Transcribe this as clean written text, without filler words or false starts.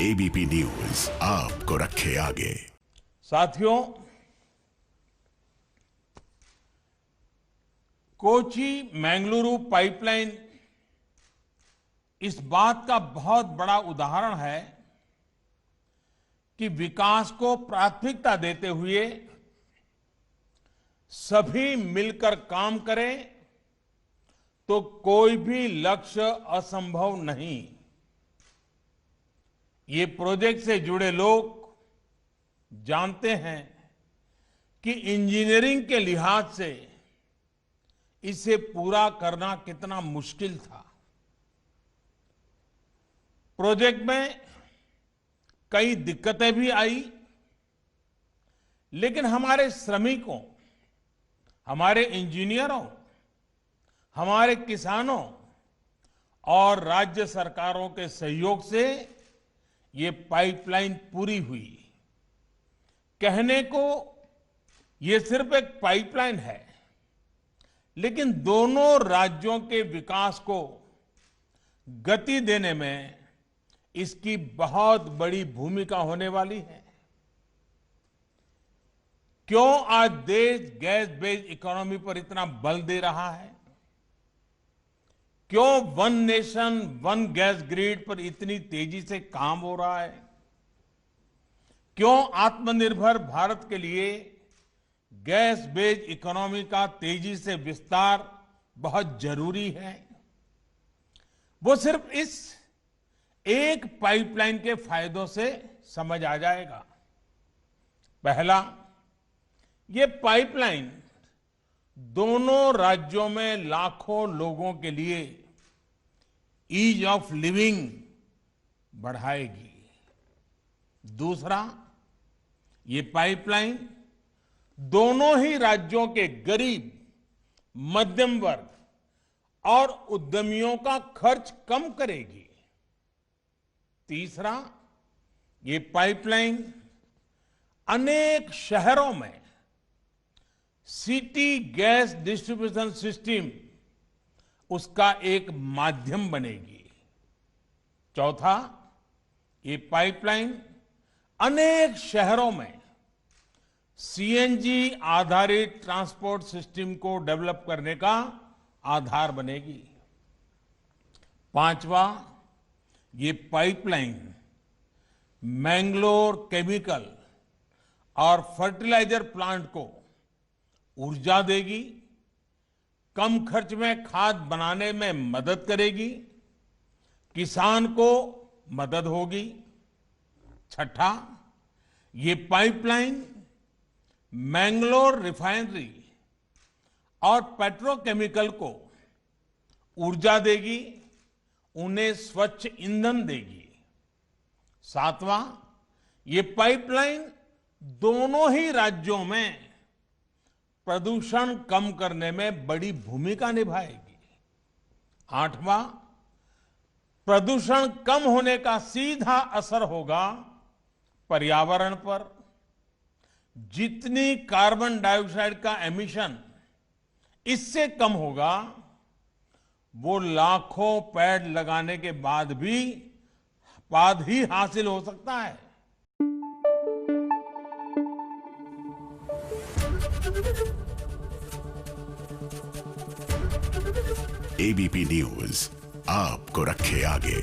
ABP news आपको रखे आगे। साथियों, कोची मैंगलुरु पाइपलाइन इस बात का बहुत बड़ा उदाहरण है कि विकास को प्राथमिकता देते हुए सभी मिलकर काम करें तो कोई भी लक्ष्य असंभव नहीं। ये प्रोजेक्ट से जुड़े लोग जानते हैं कि इंजीनियरिंग के लिहाज से इसे पूरा करना कितना मुश्किल था। प्रोजेक्ट में कई दिक्कतें भी आई, लेकिन हमारे श्रमिकों, हमारे इंजीनियरों, हमारे किसानों और राज्य सरकारों के सहयोग से ये पाइपलाइन पूरी हुई। कहने को ये सिर्फ एक पाइपलाइन है, लेकिन दोनों राज्यों के विकास को गति देने में इसकी बहुत बड़ी भूमिका होने वाली है। क्यों आज देश गैस बेस्ड इकोनॉमी पर इतना बल दे रहा है? क्यों one nation one gas grid पर इतनी तेजी से काम हो रहा है? क्यों आत्मनिर्भर भारत के लिए गैस बेस्ड इकोनॉमी का तेजी से विस्तार बहुत जरूरी है? वो सिर्फ इस एक पाइपलाइन के फायदों से समझ आ जाएगा। पहला, ये पाइपलाइन दोनों राज्यों में लाखों लोगों के लिए ईज ऑफ लिविंग बढ़ाएगी। दूसरा, ये पाइपलाइन दोनों ही राज्यों के गरीब, मध्यम वर्ग और उद्यमियों का खर्च कम करेगी। तीसरा, ये पाइपलाइन अनेक शहरों में सिटी गैस डिस्ट्रीब्यूशन सिस्टम उसका एक माध्यम बनेगी। चौथा, ये पाइपलाइन अनेक शहरों में सीएनजी आधारित ट्रांसपोर्ट सिस्टम को डेवलप करने का आधार बनेगी। पांचवा, ये पाइपलाइन मैंगलोर केमिकल और फर्टिलाइजर प्लांट को ऊर्जा देगी, कम खर्च में खाद बनाने में मदद करेगी, किसान को मदद होगी। छठा, ये पाइपलाइन मैंगलोर रिफाइनरी और पेट्रोकेमिकल को ऊर्जा देगी, उन्हें स्वच्छ ईंधन देगी। सातवां, ये पाइपलाइन दोनों ही राज्यों में प्रदूषण कम करने में बड़ी भूमिका निभाएगी। आठवां, प्रदूषण कम होने का सीधा असर होगा पर्यावरण पर। जितनी कार्बन डाइऑक्साइड का एमिशन इससे कम होगा, वो लाखों पेड़ लगाने के बाद ही हासिल हो सकता है। एबीपी न्यूज आपको रखे आगे।